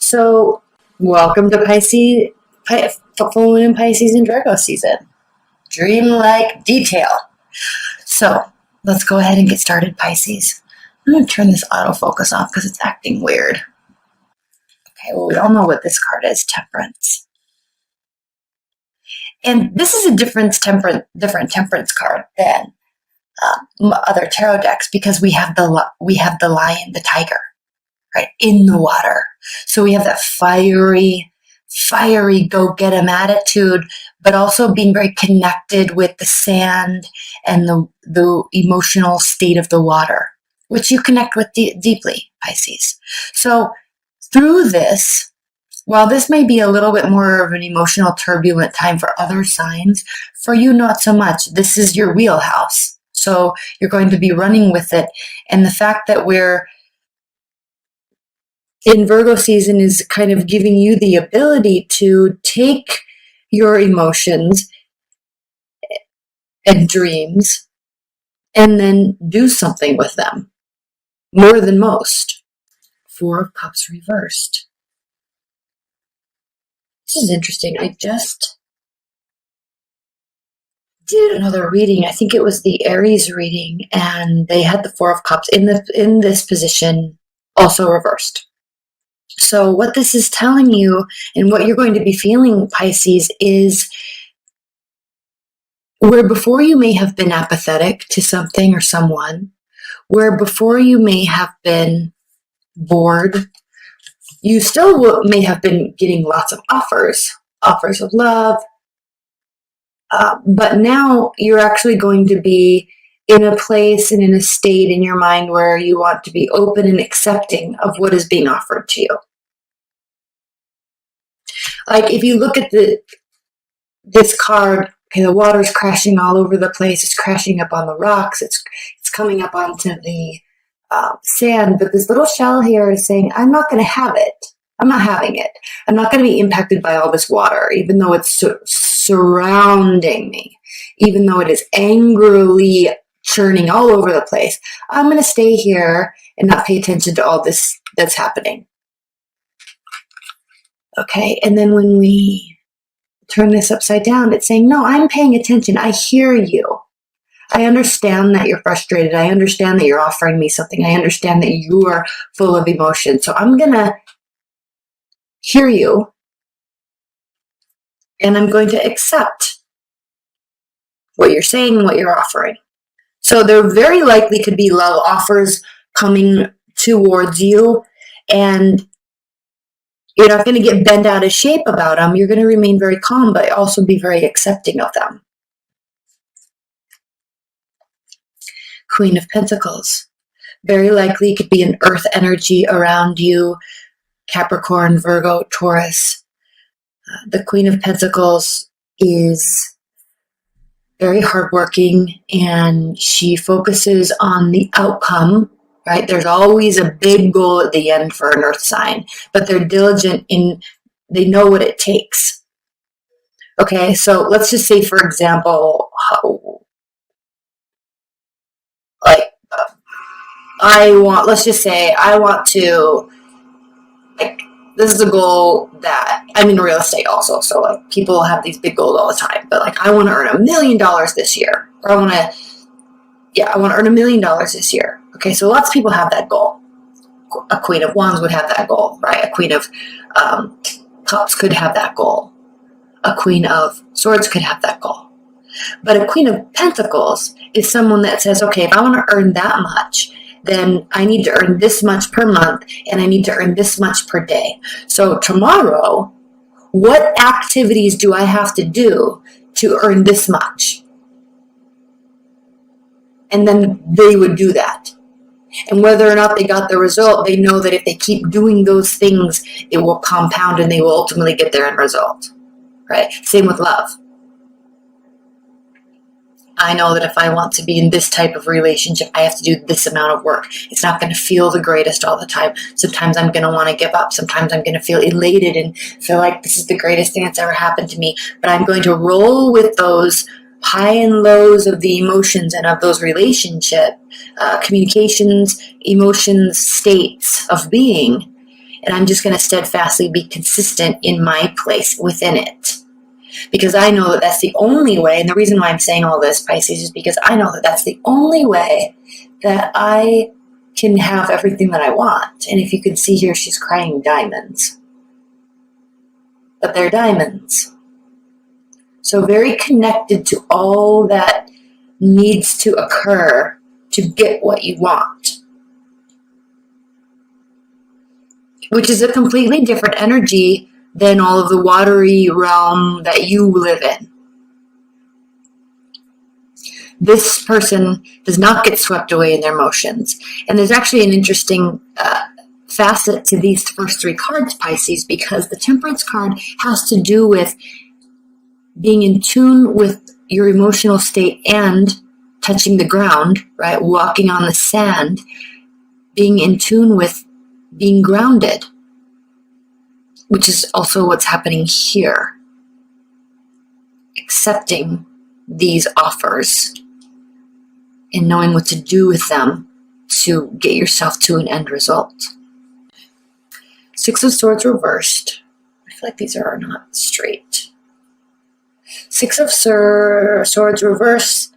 So, welcome to full moon in Pisces and Virgo season. Dream-like detail. So, let's go ahead and get started, Pisces. I'm going to turn this autofocus off because it's acting weird. Okay, well, we all know what this card is, Temperance. And this is a different temperance card than other tarot decks because we have the lion, the tiger, right, in the water. So we have that fiery, go get 'em attitude, but also being very connected with the sand and the emotional state of the water, which you connect with deeply, Pisces. So through this, while this may be a little bit more of an emotional, turbulent time for other signs, for you, not so much. This is your wheelhouse. So you're going to be running with it. And the fact that we're in Virgo season is kind of giving you the ability to take your emotions and dreams and then do something with them more than most. Four of Cups reversed. This is interesting. I just did another reading. I think it was the Aries reading, and they had the Four of Cups in this position, also reversed. So what this is telling you and what you're going to be feeling, Pisces, is where before you may have been apathetic to something or someone, where before you may have been bored, you still may have been getting lots of offers of love, but now you're actually going to be in a place and in a state in your mind where you want to be open and accepting of what is being offered to you. Like if you look at this card, okay, the water's crashing all over the place. It's crashing up on the rocks. It's coming up onto the sand. But this little shell here is saying, I'm not going to have it. I'm not having it. I'm not going to be impacted by all this water, even though it's surrounding me, even though it is angrily churning all over the place. I'm going to stay here and not pay attention to all this that's happening. Okay, and then when we turn this upside down, it's saying, no, I'm paying attention. I hear you. I understand that you're frustrated. I understand that you're offering me something. I understand that you are full of emotion. So I'm going to hear you, and I'm going to accept what you're saying and what you're offering. So there very likely could be love offers coming towards you, and you're not going to get bent out of shape about them. You're going to remain very calm, but also be very accepting of them. Queen of Pentacles. Very likely could be an earth energy around you. Capricorn, Virgo, Taurus. The Queen of Pentacles is very hardworking, and she focuses on the outcome, right? There's always a big goal at the end for an earth sign, but they're diligent they know what it takes. Okay, so let's just say, for example, I want to, this is a goal that, I'm in real estate also, so people have these big goals all the time, but I want to earn $1 million this year, or I want to earn $1 million this year. Okay, so lots of people have that goal. A Queen of Wands would have that goal, right? A Queen of Cups could have that goal. A Queen of Swords could have that goal. But a Queen of Pentacles is someone that says, okay, if I want to earn that much, then I need to earn this much per month, and I need to earn this much per day. So tomorrow, what activities do I have to do to earn this much? And then they would do that. And whether or not they got the result, they know that if they keep doing those things, it will compound and they will ultimately get their end result. Right? Same with love. I know that if I want to be in this type of relationship, I have to do this amount of work. It's not going to feel the greatest all the time. Sometimes I'm going to want to give up. Sometimes I'm going to feel elated and feel like this is the greatest thing that's ever happened to me. But I'm going to roll with those high and lows of the emotions and of those relationship communications, emotions, states of being and I'm just going to steadfastly be consistent in my place within it. Because I know that that's the only way, and the reason why I'm saying all this, Pisces, is because I know that that's the only way that I can have everything that I want. And if you can see here, she's crying diamonds. But they're diamonds. So very connected to all that needs to occur to get what you want. Which is a completely different energy than all of the watery realm that you live in. This person does not get swept away in their emotions. And there's actually an interesting facet to these first three cards, Pisces, because the Temperance card has to do with being in tune with your emotional state and touching the ground, right? Walking on the sand, being in tune with being grounded, which is also what's happening here. Accepting these offers and knowing what to do with them to get yourself to an end result. Six of Swords reversed. I feel like these are not straight. Six of Swords reversed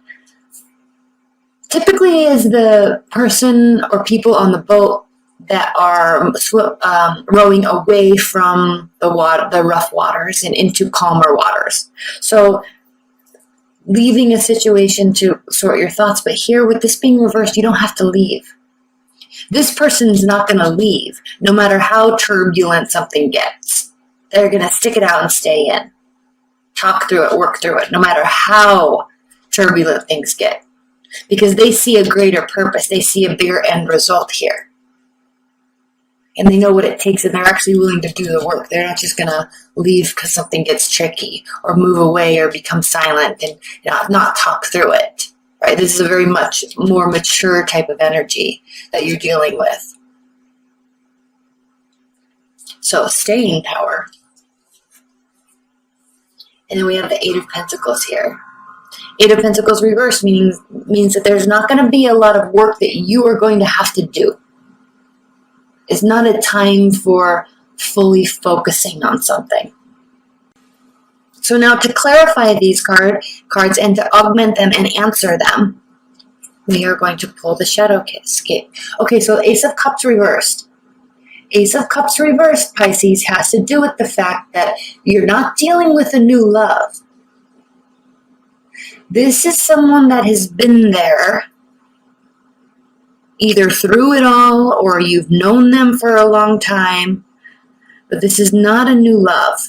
typically is the person or people on the boat that are rowing away from the rough waters and into calmer waters. So leaving a situation to sort your thoughts, but here with this being reversed, you don't have to leave. This person's not going to leave, no matter how turbulent something gets. They're going to stick it out and stay in. Talk through it, work through it, no matter how turbulent things get. Because they see a greater purpose. They see a bigger end result here. And they know what it takes, and they're actually willing to do the work. They're not just going to leave because something gets tricky, or move away, or become silent and not talk through it. Right? This is a very much more mature type of energy that you're dealing with. So, staying power. And then we have the Eight of Pentacles here. Eight of Pentacles reversed means that there's not going to be a lot of work that you are going to have to do. It's not a time for fully focusing on something. So now to clarify these cards and to augment them and answer them, we are going to pull the Shadow Escape. Okay, so Ace of Cups reversed. Ace of Cups reversed, Pisces, has to do with the fact that you're not dealing with a new love. This is someone that has been there, either through it all or you've known them for a long time, but this is not a new love.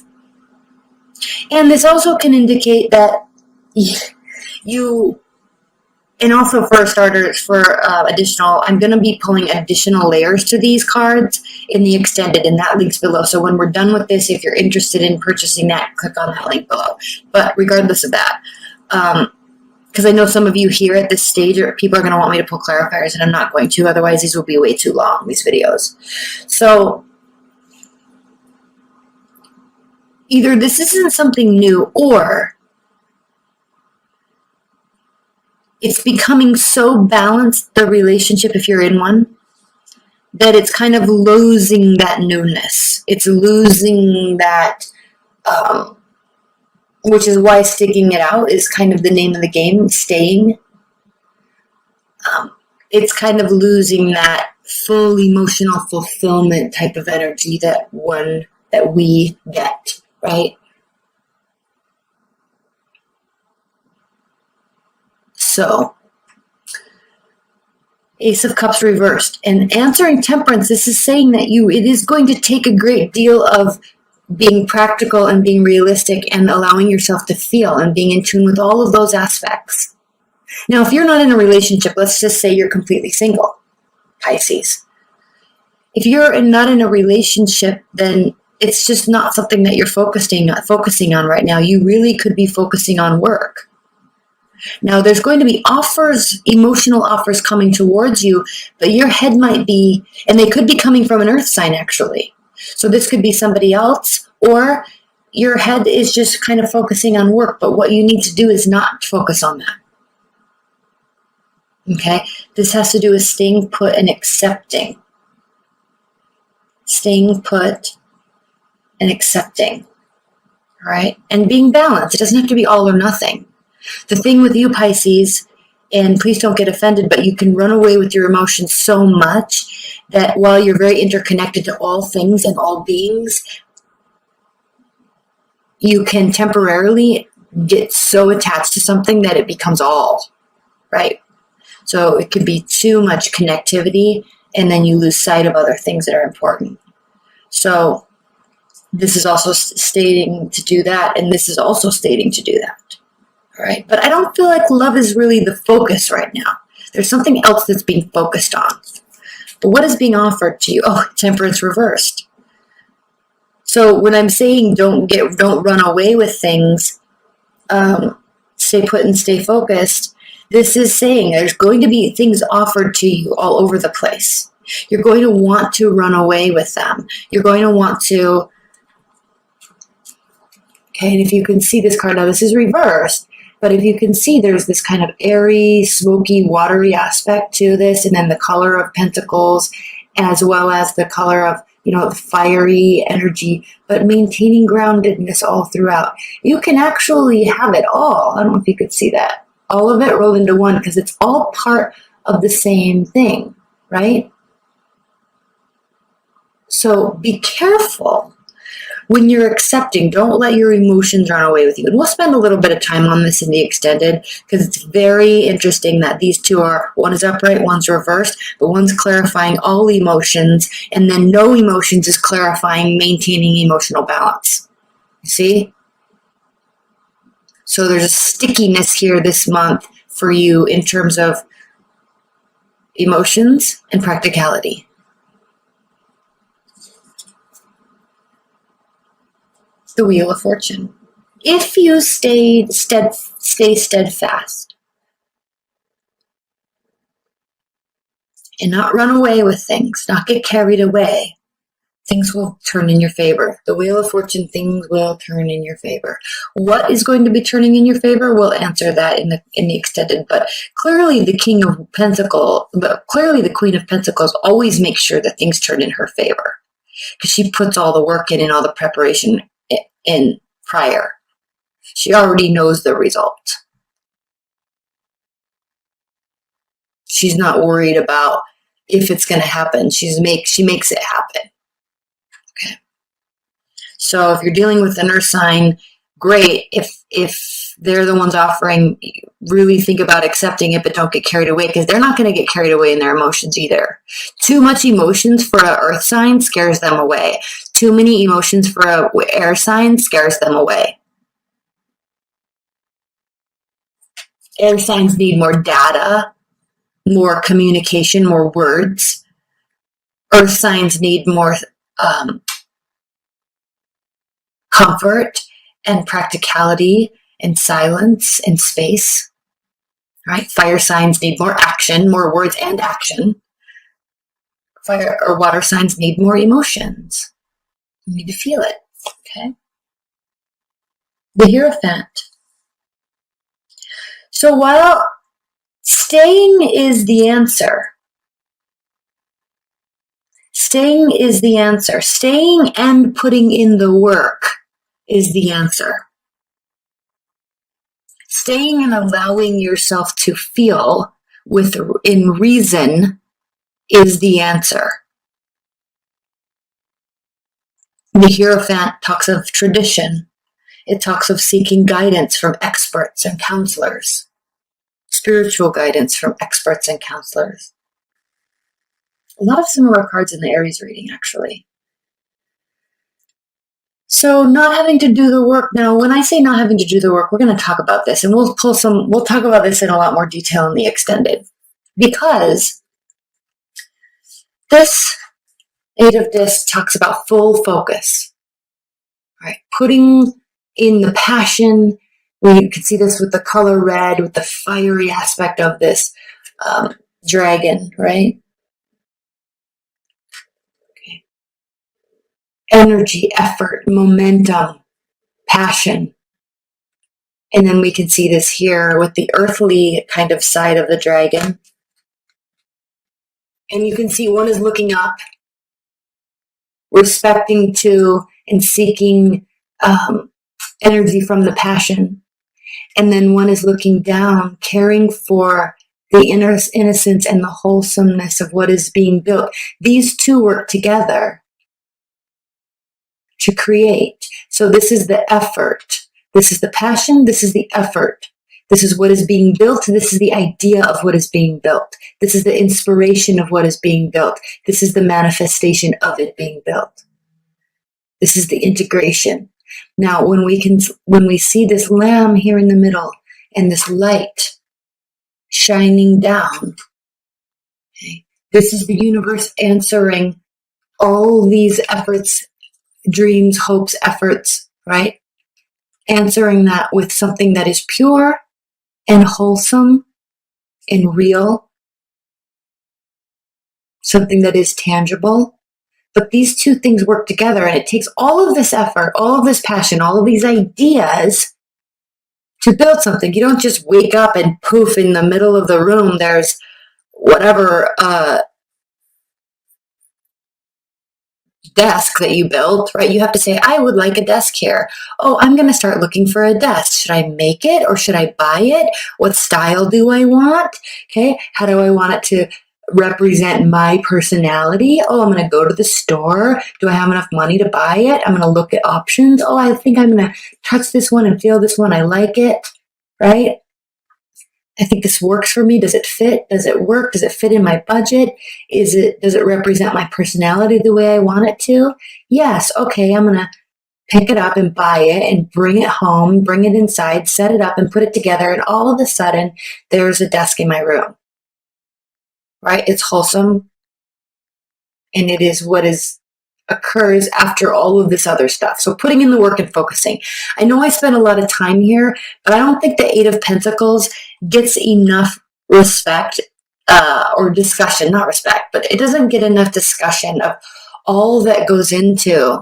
And this also can indicate that you, and also for starters, for additional, I'm going to be pulling additional layers to these cards in the extended, and that link's below. So when we're done with this, if you're interested in purchasing that, click on that link below. But regardless of that, because I know some of you here at this stage, or people are going to want me to pull clarifiers, and I'm not going to. Otherwise, these will be way too long, these videos. So either this isn't something new, or it's becoming so balanced, the relationship, if you're in one, that it's kind of losing that newness. It's losing that, which is why sticking it out is kind of the name of the game, staying. It's kind of losing that full emotional fulfillment type of energy that we get, right? So, Ace of Cups reversed. And answering Temperance, this is saying that it is going to take a great deal of being practical and being realistic and allowing yourself to feel and being in tune with all of those aspects. Now, if you're not in a relationship, let's just say you're completely single, Pisces. If you're not in a relationship, then it's just not something that you're focusing on right now. You really could be focusing on work. Now, there's going to be offers, emotional offers coming towards you, but your head might be, and they could be coming from an earth sign, actually. So this could be somebody else, or your head is just kind of focusing on work, but what you need to do is not focus on that. Okay? This has to do with staying put and accepting. staying put, and accepting. All right? And being balanced. It doesn't have to be all or nothing. The thing with you, Pisces, and please don't get offended, but you can run away with your emotions so much that while you're very interconnected to all things and all beings, you can temporarily get so attached to something that it becomes all, right? So it can be too much connectivity, and then you lose sight of other things that are important. So this is also stating to do that, and this is also stating to do that. All right? But I don't feel like love is really the focus right now. There's something else that's being focused on. But what is being offered to you? Oh, temperance reversed. So when I'm saying don't run away with things, stay put and stay focused, this is saying there's going to be things offered to you all over the place. You're going to want to run away with them. You're going to want to, okay, and if you can see this card, now this is reversed, but if you can see there's this kind of airy, smoky, watery aspect to this, and then the color of pentacles, as well as the color of, fiery energy, but maintaining groundedness all throughout. You can actually have it all. I don't know if you could see that. All of it rolled into one because it's all part of the same thing, right? So be careful when you're accepting. Don't let your emotions run away with you. And we'll spend a little bit of time on this in the extended because it's very interesting that these two are, one is upright, one's reversed, but one's clarifying all emotions, and then no emotions is clarifying maintaining emotional balance. You see? So there's a stickiness here this month for you in terms of emotions and practicality. The Wheel of Fortune. If you stay steadfast and not run away with things, not get carried away, things will turn in your favor. The Wheel of Fortune, things will turn in your favor. What is going to be turning in your favor? We'll answer that in the extended. But clearly the Queen of Pentacles always makes sure that things turn in her favor because she puts all the work in and all the preparation in prior. She already knows the result. She's not worried about if it's going to happen. She makes it happen. Okay. So if you're dealing with an earth sign, great. If they're the ones offering, really think about accepting it, but don't get carried away because they're not going to get carried away in their emotions either. Too much emotions for an earth sign scares them away. Too many emotions for an air sign scares them away. Air signs need more data, more communication, more words. Earth signs need more comfort and practicality and silence and space. Right? Fire signs need more action, more words and action. Fire or water signs need more emotions. You need to feel it. Okay? The Hierophant. So while staying is the answer, staying and putting in the work is the answer. Staying and allowing yourself to feel in reason is the answer. The Hierophant talks of tradition. It talks of seeking guidance from experts and counselors. Spiritual guidance from experts and counselors. A lot of similar cards in the Aries reading, actually. So not having to do the work. Now, when I say not having to do the work, we're going to talk about this, and we'll talk about this in a lot more detail in the extended. Because this Eight of Discs talks about full focus. Right? Putting in the passion. You can see this with the color red, with the fiery aspect of this dragon, right? Okay. Energy, effort, momentum, passion. And then we can see this here with the earthly kind of side of the dragon. And you can see one is looking up respecting to and seeking energy from the passion. And then one is looking down, caring for the inner innocence and the wholesomeness of what is being built. These two work together to create. So this is the effort. This is the passion. This is the effort. This is what is being built. This is the idea of what is being built. This is the inspiration of what is being built. This is the manifestation of it being built. This is the integration. Now, when we see this lamb here in the middle and this light shining down, okay, this is the universe answering all these efforts, dreams, hopes, efforts, right? Answering that with something that is pure and wholesome and real, something that is tangible. But these two things work together, and it takes all of this effort, all of this passion, all of these ideas to build something. You don't just wake up and poof, in the middle of the room, there's whatever desk that you built, right? You have to say, I would like a desk here. Oh, I'm going to start looking for a desk. Should I make it or should I buy it? What style do I want? Okay. How do I want it to represent my personality? Oh, I'm going to go to the store. Do I have enough money to buy it? I'm going to look at options. Oh, I think I'm going to touch this one and feel this one. I like it, right? I think this works for me. Does it fit? Does it work? Does it fit in my budget? Does it represent my personality the way I want it to? Yes. Okay. I'm going to pick it up and buy it and bring it home, bring it inside, set it up and put it together. And all of a sudden there's a desk in my room, right? It's wholesome. And it is what occurs after all of this other stuff. So putting in the work and focusing. I know I spent a lot of time here, but I don't think the Eight of Pentacles gets enough respect or discussion, not respect, but it doesn't get enough discussion of all that goes into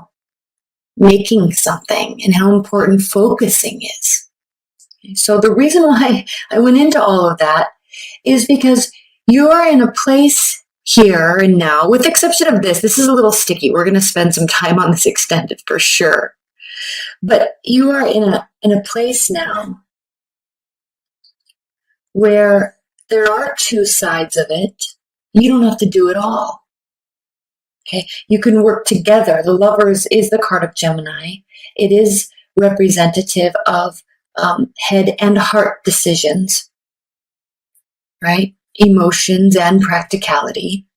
making something and how important focusing is. So the reason why I went into all of that is because you're in a place here and now, with the exception of this is a little sticky. We're going to spend some time on this extended for sure. But you are in a place now where there are two sides of it. You don't have to do it all. Okay, you can work together. The Lovers is the card of Gemini. It is representative of head and heart decisions, right? Emotions and practicality,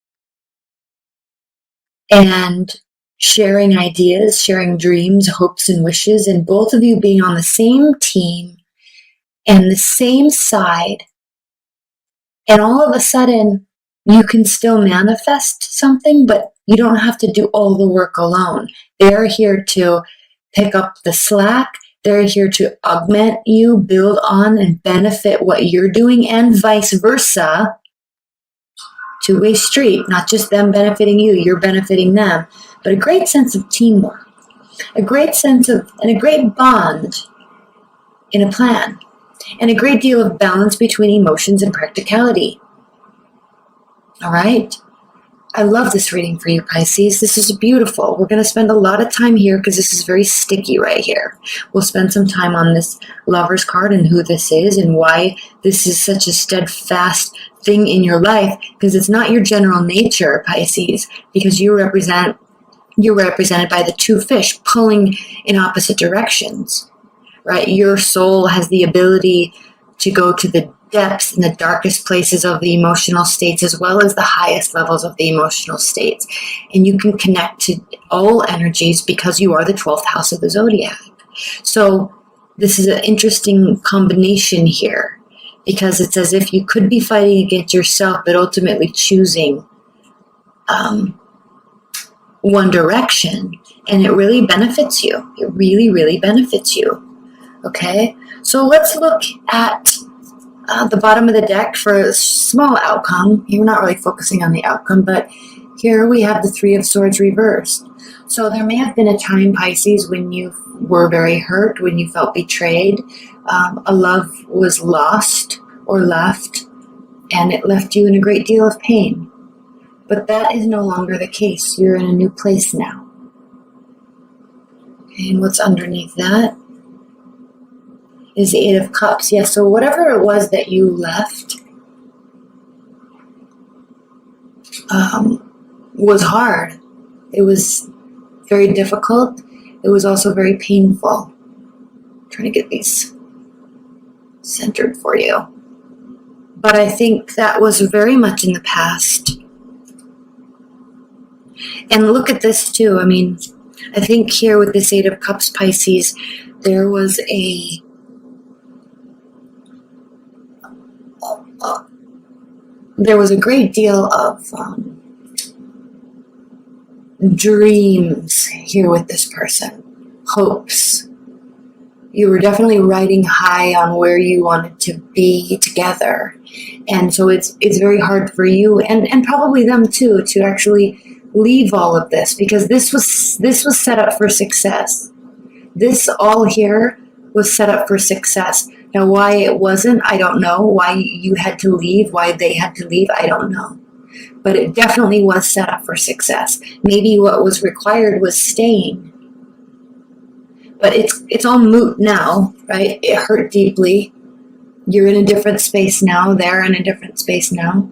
and sharing ideas, sharing dreams, hopes, and wishes, and both of you being on the same team and the same side. And all of a sudden, you can still manifest something, but you don't have to do all the work alone. They're here to pick up the slack. They're here to augment you, build on, and benefit what you're doing, and vice versa. Two-way street, not just them benefiting you, you're benefiting them, but a great sense of teamwork, a great sense of, and a great bond in a plan, and a great deal of balance between emotions and practicality. All right? I love this reading for you, Pisces. This is beautiful. We're going to spend a lot of time here because this is very sticky right here. We'll spend some time on this Lover's card and who this is and why this is such a steadfast thing in your life, because it's not your general nature, Pisces, because you're represented by the two fish pulling in opposite directions, right? Your soul has the ability to go to the depths and the darkest places of the emotional states, as well as the highest levels of the emotional states. And you can connect to all energies because you are the 12th house of the zodiac. So this is an interesting combination here, because it's as if you could be fighting against yourself, but ultimately choosing one direction. And it really benefits you. It really, really benefits you. Okay? So let's look at the bottom of the deck for a small outcome. You're not really focusing on the outcome, but here we have the Three of Swords reversed. So there may have been a time, Pisces, when you were very hurt, when you felt betrayed. A love was lost or left, and it left you in a great deal of pain. But that is no longer the case. You're in a new place now. And what's underneath that is the Eight of Cups. Yes, so whatever it was that you left was hard. It was very difficult. It was also very painful. I'm trying to get these centered for you. But I think that was very much in the past. And look at this too. I mean, I think here with this Eight of Cups, Pisces, there was a great deal of dreams here with this person, hopes. You were definitely riding high on where you wanted to be together, and so it's very hard for you and probably them too to actually leave all of this, because this was set up for success. This all here was set up for success. Now, why it wasn't, I don't know. Why you had to leave, why they had to leave, I don't know. But it definitely was set up for success. Maybe what was required was staying. But it's all moot now, right? It hurt deeply. You're in a different space now. They're in a different space now.